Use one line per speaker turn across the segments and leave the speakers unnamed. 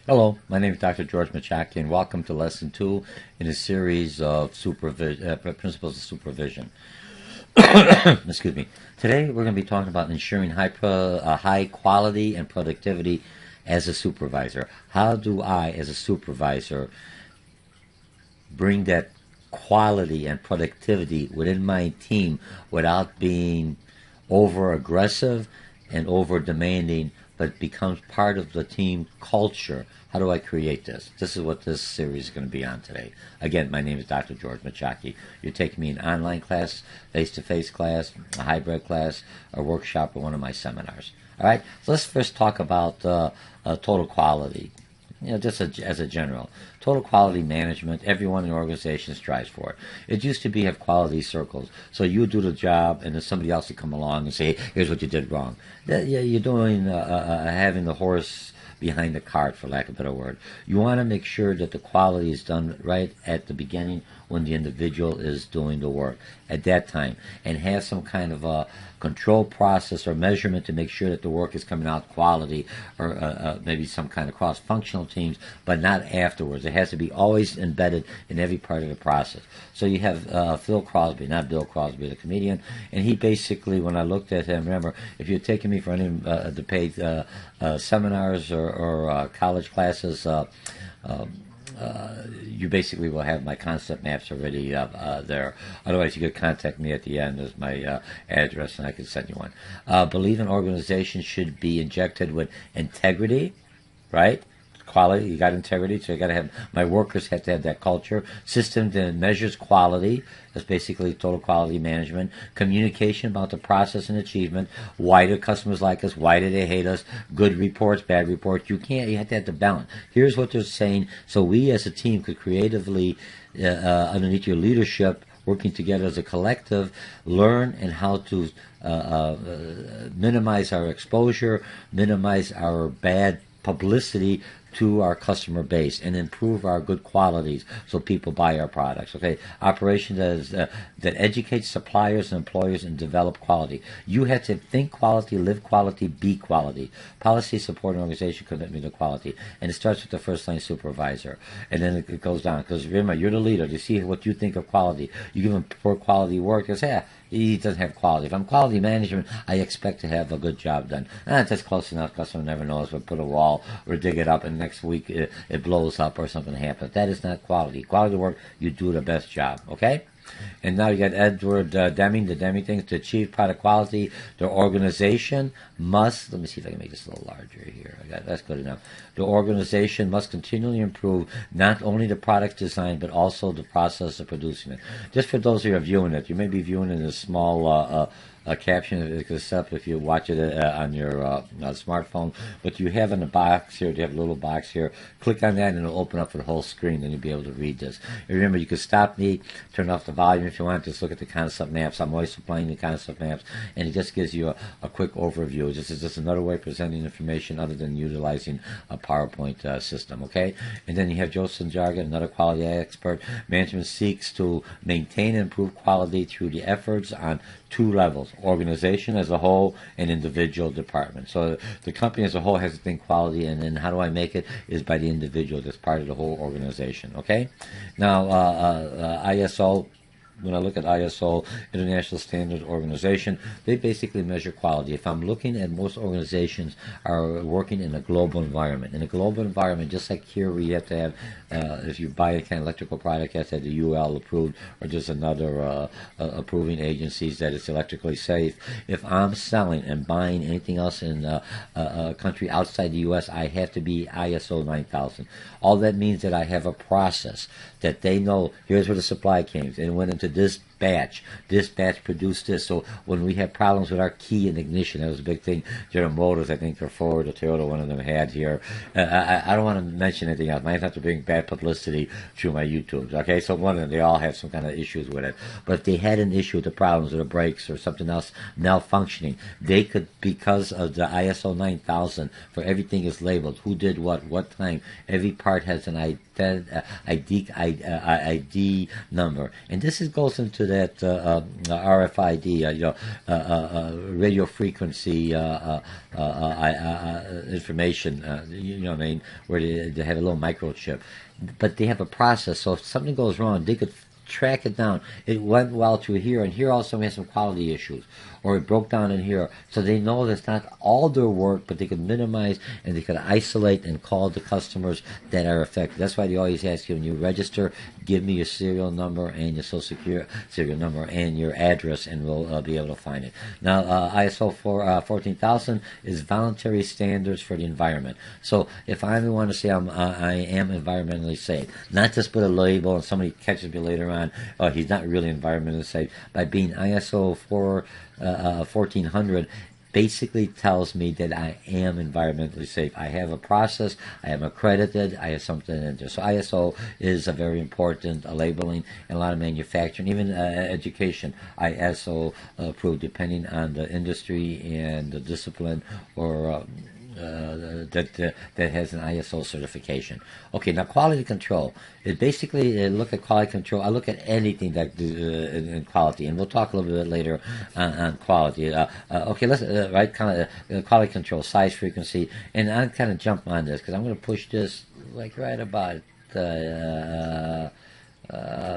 Hello, my name is Dr. George Mochocki, and welcome to Lesson 2 in a series of Principles of Supervision. Excuse me. Today we're going to be talking about ensuring high quality and productivity as a supervisor. How do I, as a supervisor, bring that quality and productivity within my team without being over aggressive and over demanding, but becomes part of the team culture? How do I create this? This is what this series is going to be on today. Again, my name is Dr. George Mochocki. You're taking me an online class, face-to-face class, a hybrid class, a workshop, or one of my seminars. All right? So let's first talk about total quality. Just as a general. Total quality management, everyone in the organization strives for it. It used to be have quality circles. So you do the job, and then somebody else would come along and say, hey, here's what you did wrong. You're doing having the horse behind the cart, for lack of a better word. You want to make sure that the quality is done right at the beginning when the individual is doing the work at that time, and have some kind of a control process or measurement to make sure that the work is coming out quality, or maybe some kind of cross-functional teams, but not afterwards. It has to be always embedded in every part of the process. So you have Phil Crosby, not Bill Crosby, the comedian, and he basically, when I looked at him, remember, if you're taking me for any the paid seminars or college classes, you basically will have my concept maps already there. Otherwise, you could contact me at the end as my address, and I can send you one. Believe an organization should be injected with integrity, right? Quality, you got integrity, so you got to have, my workers have to have that culture. System that measures quality, that's basically total quality management. Communication about the process and achievement. Why do customers like us? Why do they hate us? Good reports, bad reports. You have to have the balance. Here's what they're saying, so we as a team could creatively, underneath your leadership, working together as a collective, learn and how to minimize our exposure, minimize our bad publicity to our customer base, and improve our good qualities so people buy our products. Okay, operation that educates suppliers and employers and develop quality. You have to think quality, live quality, be quality. Policy support an organization commitment to quality, and it starts with the first line supervisor, and then it goes down. Because remember, you're the leader. You see what you think of quality. You give them poor quality work. They say, he doesn't have quality. If I'm quality management, I expect to have a good job done. That's close enough. Customer never knows. We'll put a wall or dig it up, and next week it blows up or something happens. That is not quality. Quality work, you do the best job. Okay? And now you got Edward Deming, the Deming thing. To achieve product quality, the organization must, let me see if I can make this a little larger here. That's good enough. The organization must continually improve not only the product design, but also the process of producing it. Just for those who are viewing it, you may be viewing it in a small caption it is set up if you watch it on your smartphone, but you have in the box here, you have a little box here, click on that and it'll open up for the whole screen, then you'll be able to read this. And remember, you can stop me, turn off the volume if you want, just look at the concept maps. I'm always supplying the concept maps, and it just gives you a quick overview. This is just another way of presenting information other than utilizing a PowerPoint system, okay? And then you have Joseph Jargon, another quality expert. Management seeks to maintain and improve quality through the efforts on two levels: organization as a whole and individual department. So the company as a whole has to think quality, and then how do I make it is by the individual that's part of the whole organization. Okay? Now, ISO, when I look at ISO, International Standard Organization, they basically measure quality. If I'm looking at, most organizations are working in a global environment. In a global environment, just like here, we have to have, if you buy a kind of electrical product, you have to have the UL approved, or just another approving agencies that it's electrically safe. If I'm selling and buying anything else in a country outside the U.S., I have to be ISO 9000. All that means that I have a process that they know, here's where the supply came, and it went into this batch. This batch produced this. So when we have problems with our key and ignition, that was a big thing. General Motors, I think, or Ford or Toyota, one of them had here. I don't want to mention anything else. I might have to bring bad publicity through my YouTubes. Okay, so one of them, they all have some kind of issues with it. But if they had an issue with the problems with the brakes or something else malfunctioning, they could, because of the ISO 9000, for everything is labeled, who did what time. Every part has an ID number, and this goes into that RFID, radio frequency information, you know what I mean, where they have a little microchip. But they have a process, so if something goes wrong, they could track it down. It went well to here, and here also has some quality issues, or it broke down in here. So they know that's not all their work, but they could minimize and they could isolate and call the customers that are affected. That's why they always ask you when you register, give me your serial number and your social security serial number and your address, and we'll be able to find it. Now, ISO 14000 is voluntary standards for the environment. So if I want to say I am environmentally safe, not just put a label and somebody catches me later on, oh, he's not really environmentally safe. By being ISO 1400, basically tells me that I am environmentally safe. I have a process, I am accredited, I have something in there. So ISO is a very important labeling in a lot of manufacturing, even education. ISO approved depending on the industry and the discipline or that has an ISO certification. Okay, now quality control. It basically look at quality control. I look at anything that in quality, and we'll talk a little bit later on quality. Okay, let's kind of quality control, size, frequency, and I'm kind of jump on this because I'm going to push this like right about.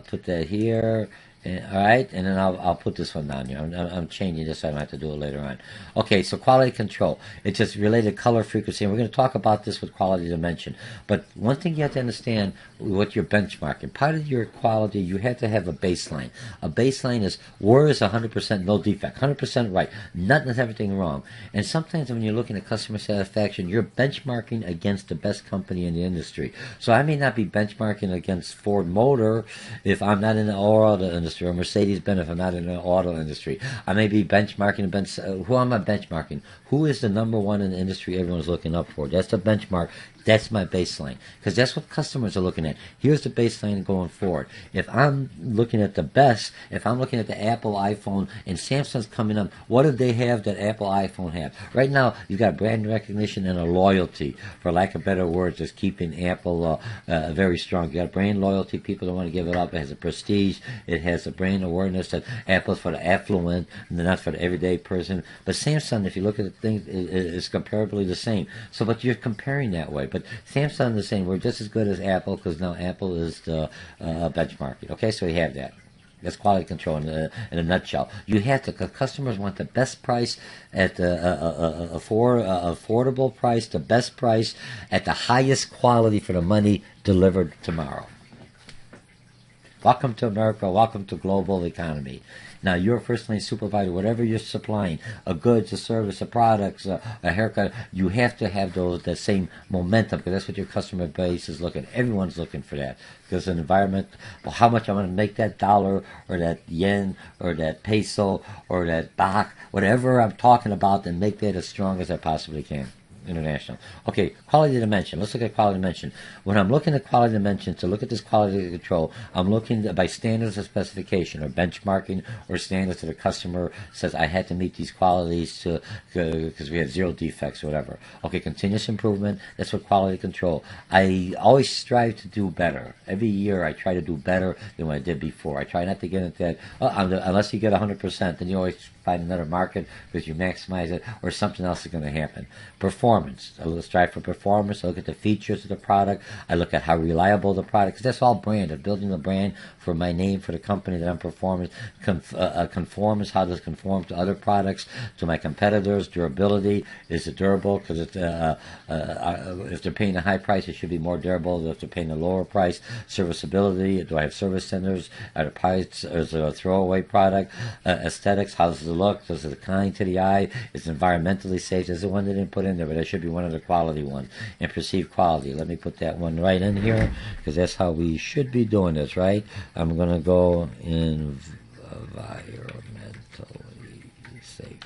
Put that here. All right, and then I'll put this one down here. I'm changing this so I don't have to do it later on. Okay, so quality control. It's just related color frequency, and we're going to talk about this with quality dimension. But one thing you have to understand what you're benchmarking. Part of your quality, you have to have a baseline. A baseline is where is 100% no defect, 100% right, nothing is everything wrong. And sometimes when you're looking at customer satisfaction, you're benchmarking against the best company in the industry. So I may not be benchmarking against Ford Motor if I'm not in the auto industry, or Mercedes-Benz if I'm not in the auto industry. I may be benchmarking. Who am I benchmarking? Who is the number one in the industry everyone's looking up for? That's the benchmark. That's my baseline, because that's what customers are looking at. Here's the baseline going forward. If I'm looking at the best, if I'm looking at the Apple iPhone and Samsung's coming up, what do they have that Apple iPhone have? Right now, you've got brand recognition and a loyalty, for lack of better words, just keeping Apple very strong. You got brand loyalty. People don't want to give it up. It has a prestige. It has a brand awareness that Apple's for the affluent and not for the everyday person. But Samsung, if you look at the thing, is comparably the same. So, but you're comparing that way. But Samsung is saying we're just as good as Apple because now Apple is the benchmark. Okay, so we have that. That's quality control in a nutshell. You have to, because customers want the best price at the affordable price, the best price at the highest quality for the money delivered tomorrow. Welcome to America. Welcome to global economy. Now, you're a first-line supervisor, whatever you're supplying, a goods, a service, a products, a haircut, you have to have that same momentum, because that's what your customer base is looking. Everyone's looking for that. Because an environment, well, how much I'm going to make that dollar or that yen or that peso or that baht, whatever I'm talking about, and make that as strong as I possibly can. International. Okay, quality dimension. Let's look at quality dimension. When I'm looking at quality dimension, to look at this quality control, I'm looking by standards of specification or benchmarking or standards that the customer says I had to meet these qualities because we had 0 defects or whatever. Okay, continuous improvement. That's what quality control. I always strive to do better. Every year I try to do better than what I did before. I try not to get into that, unless you get 100%, then you always find another market because you maximize it, or something else is going to happen. Performance. I strive for performance. I look at the features of the product. I look at how reliable the product is. That's all brand. I'm building a brand for my name, for the company that I'm performing. Conformance. How does it conform to other products, to my competitors? Durability. Is it durable? Because if they're paying a high price, it should be more durable than if they're paying a lower price. Serviceability. Do I have service centers? Are the price? Is it a throwaway product? Aesthetics. How does it look? Does it look kind to the eye? Is it environmentally safe? There's the one they didn't put in there, but there should be one of the quality ones. And perceived quality. Let me put that one right in here, because that's how we should be doing this, right? I'm going to go environmentally safe.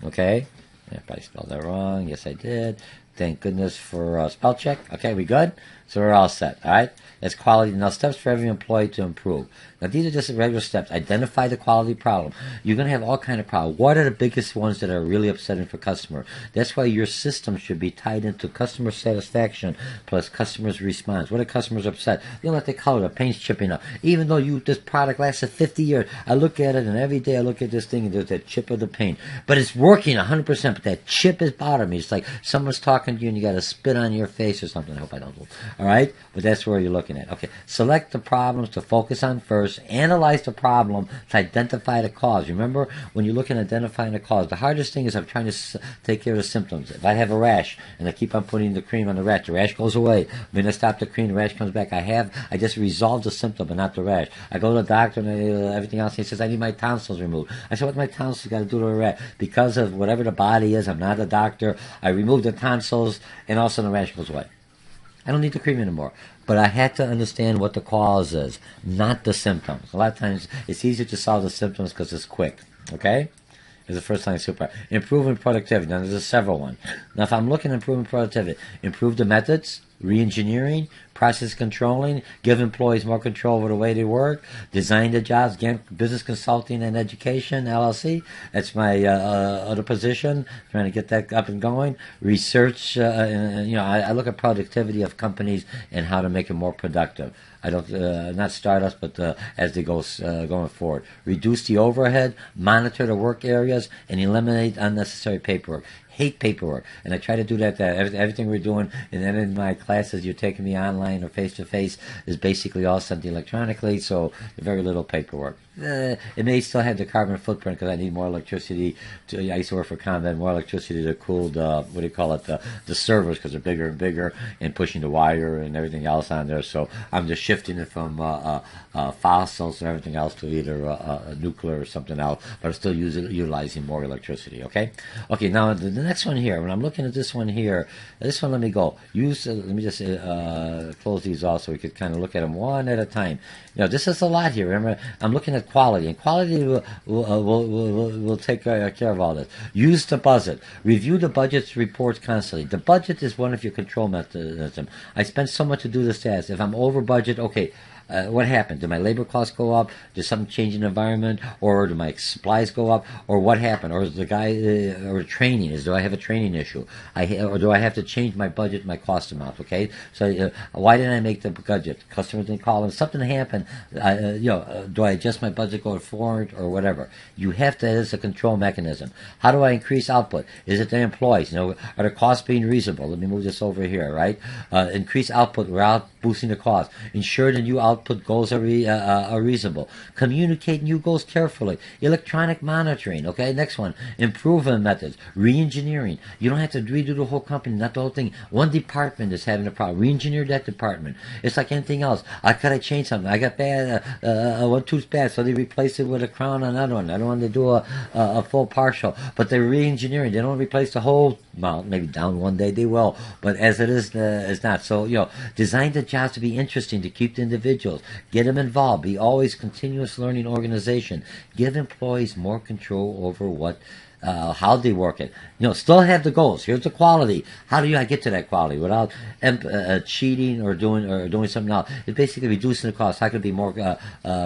Okay? If I spelled that wrong, yes I did. Thank goodness for spell check. Okay, we good? So we're all set, all right? That's quality. Now, steps for every employee to improve. Now, these are just regular steps. Identify the quality problem. You're going to have all kind of problems. What are the biggest ones that are really upsetting for customer? That's why your system should be tied into customer satisfaction plus customers' response. What are customers upset? You know what they call it, the paint's chipping up. Even though this product lasted 50 years, I look at it, and every day I look at this thing, and there's that chip of the paint. But it's working 100%, but that chip is bothering me. It's like someone's talking to you, and you got to spit on your face or something. I hope I don't do. All right? But that's where you're looking at. Okay, select the problems to focus on first. Analyze the problem to identify the cause. Remember, when you're looking at identifying the cause, the hardest thing is I'm trying to take care of the symptoms. If I have a rash and I keep on putting the cream on the rash goes away. When I stop the cream, the rash comes back. I just resolved the symptom, but not the rash. I go to the doctor and everything else. He says, I need my tonsils removed. I said, what my tonsils got to do to the rash? Because of whatever the body is, I'm not a doctor. I remove the tonsils, and all of a sudden the rash goes away. I don't need the cream anymore. But I had to understand what the cause is, not the symptoms. A lot of times it's easier to solve the symptoms because it's quick. Okay? Is the first line super. Improving productivity. Now there's several ones. Now if I'm looking at improving productivity, improve the methods, re-engineering, process controlling, give employees more control over the way they work, design the jobs, again, business consulting and education, LLC. That's my other position, trying to get that up and going. Research, I look at productivity of companies and how to make it more productive. I don't, not startups, but as they go going forward. Reduce the overhead, monitor the work areas, and eliminate unnecessary paperwork. Hate paperwork, and I try to do that. Everything we're doing, and then in my classes, you're taking me online or face to face, is basically all sent electronically. So very little paperwork. It may still have the carbon footprint because I need more electricity. I used to work for Convent, more electricity to cool the the servers because they're bigger and bigger, and pushing the wire and everything else on there. So I'm just shifting it from fossils and everything else to either nuclear or something else, but I'm still utilizing more electricity. Okay. Now the next one here. When I'm looking at this one here, this one let me go. Let me just close these off so we could kind of look at them one at a time. This is a lot here. Remember, I'm looking at quality, and quality will take care of all this. Use the budget. Review the budget's reports constantly. The budget is one of your control mechanisms. I spend so much to do this task. If I'm over budget, okay. What happened? Did my labor costs go up? Did something change in the environment? Or do my supplies go up? Or what happened? Or is the guy, or training, do I have a training issue? Or do I have to change my budget, my cost amount? Okay? So, why didn't I make the budget? Customers didn't call, and something happened. Do I adjust my budget going forward or whatever? You have to, as a control mechanism. How do I increase output? Is it the employees? Are the costs being reasonable? Let me move this over here, right? Increase output without boosting the cost. Ensure the new output goals are reasonable. Communicate new goals carefully. Electronic monitoring. Okay, next one. Improvement methods. Re-engineering. You don't have to redo the whole company, not the whole thing. One department is having a problem. Re-engineer that department. It's like anything else. Could I change something? I got bad, one tooth's bad, so they replace it with a crown on another one. I don't want to do a full partial. But they're re-engineering. They don't replace the whole, well, maybe down one day they will. But as it is, it's not. So, design the jobs to be interesting to keep the individuals. Get them involved. Be always continuous learning organization. Give employees more control over how they work it. Still have the goals. Here's the quality. How do I get to that quality without cheating or doing something else? It's basically reducing the cost. How can it be more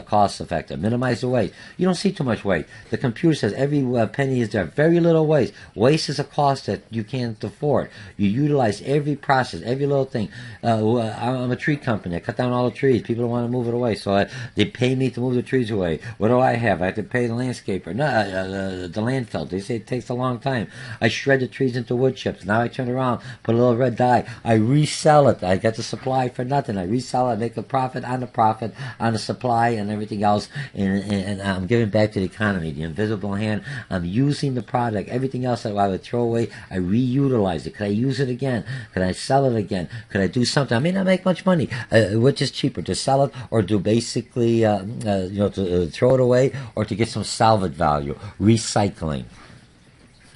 cost effective? Minimize the waste. You don't see too much waste. The computer says every penny is there. Very little waste. Waste is a cost that you can't afford. You utilize every process, every little thing. I'm a tree company. I cut down all the trees. People don't want to move it away, so they pay me to move the trees away. What do I have? I have to pay the landscaper. No, the landfill. They say it takes a long time. I shred the trees into wood chips. Now I turn around, put a little red dye. I resell it. I get the supply for nothing. I resell it, make a profit on the supply and everything else. And I'm giving back to the economy. The invisible hand. I'm using the product. Everything else that I would throw away, I reutilize it. Could I use it again? Could I sell it again? Could I do something? I may not make much money. Which is cheaper, to sell it or to basically, to throw it away, or to get some salvage value, recycling.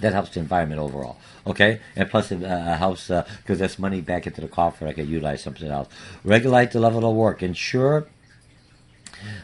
That helps the environment overall. Okay? And plus it helps, because that's money back into the coffer. I can utilize something else. Regulate the level of work. Ensure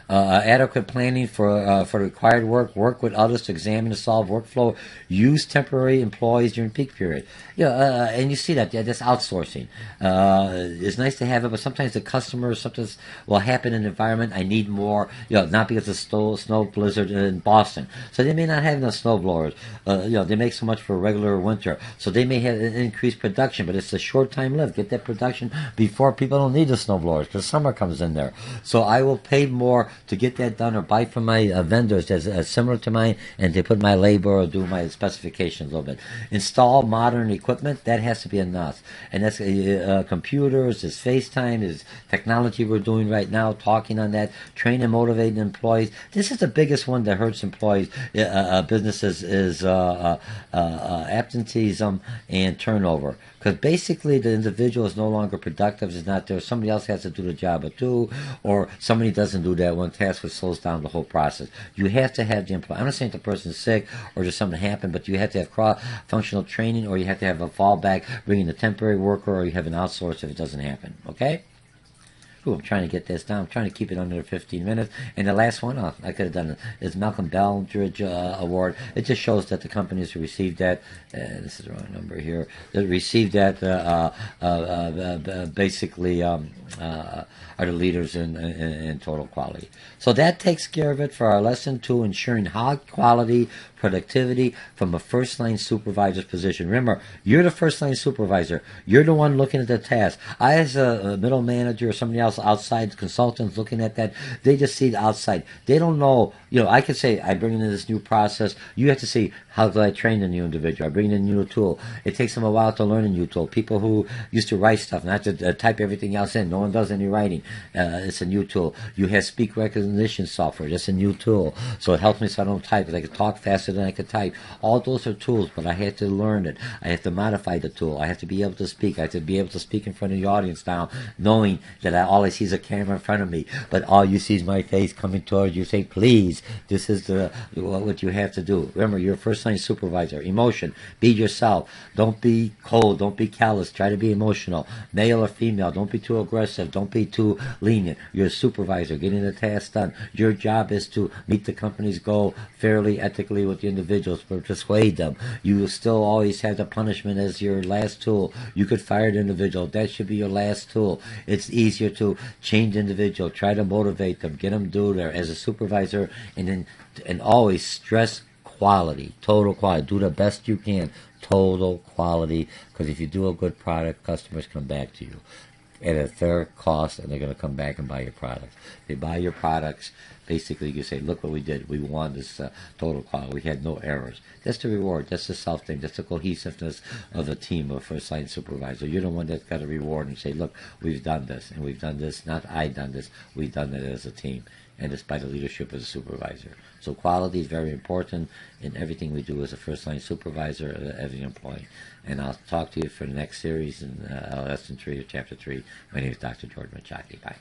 Adequate planning for required work. Work with others to examine and solve workflow. Use temporary employees during peak period. And you see that. Yeah, that's outsourcing. It's nice to have it, but sometimes the customer, sometimes will happen in an environment. I need more. Not because of snow blizzard in Boston, so they may not have enough snow blowers. They make so much for a regular winter, so they may have an increased production, but it's a short time lived. Get that production before people don't need the snow blowers because summer comes in there. So I will pay more to get that done or buy from my vendors that's similar to mine, and they put my labor or do my specifications a little bit. Install modern equipment. That has to be enough, and that's computers, is FaceTime, is technology we're doing right now, talking on that, train and motivating employees. This is the biggest one that hurts employees, businesses, is absenteeism and turnover. Because basically the individual is no longer productive, is not there. Somebody else has to do the job or two, or somebody doesn't do that one task, which slows down the whole process. You have to have the employee. I'm not saying the person's sick or just something happened, but you have to have cross-functional training, or you have to have a fallback, bringing a temporary worker, or you have an outsource if it doesn't happen. Okay? Ooh, I'm trying to get this down. I'm trying to keep it under 15 minutes. And the last one, I could have done it, is Malcolm Beldridge Award. It just shows that the companies who received that, this is the wrong number here, that received that basically are the leaders in total quality. So that takes care of it for our lesson 2, ensuring high quality productivity from a first-line supervisor's position. Remember, you're the first-line supervisor. You're the one looking at the task. I, as a middle manager or somebody else outside, consultants looking at that, they just see the outside. They don't know, I could say, I bring in this new process. You have to see, how do I train the new individual? I bring in a new tool. It takes them a while to learn a new tool. People who used to write stuff, not to type everything else in. No one does any writing. It's a new tool. You have speak recognition software. That's a new tool. So it helps me so I don't type, because I can talk faster than I could type. All those are tools, but I have to learn it. I have to modify the tool. I have to be able to speak. I have to be able to speak in front of the audience now, knowing that all I see is a camera in front of me, but all you see is my face coming towards you, saying, please, this is what you have to do. Remember, you're a first-line supervisor. Emotion. Be yourself. Don't be cold. Don't be callous. Try to be emotional. Male or female. Don't be too aggressive. Don't be too lenient. You're a supervisor. Getting the task done. Your job is to meet the company's goal fairly, ethically with the individuals, but persuade them. You will still always have the punishment as your last tool. You could fire the individual. That should be your last tool. It's easier to change the individual. Try to motivate them. Get them to do there as a supervisor, and always stress quality, total quality. Do the best you can. Total quality, because if you do a good product, customers come back to you at a fair cost, and they're going to come back and buy your products. They buy your products. Basically, you say, look what we did. We won this total quality. We had no errors. That's the reward. That's the self-thing. That's the cohesiveness of a team of first-line supervisor. You're the one that's got a reward and say, look, we've done this, and we've done this. Not I done this. We've done it as a team, and it's by the leadership of the supervisor. So quality is very important in everything we do as a first-line supervisor, every employee. And I'll talk to you for the next series in lesson 3 or chapter 3. My name is Dr. George Mochocki. Bye.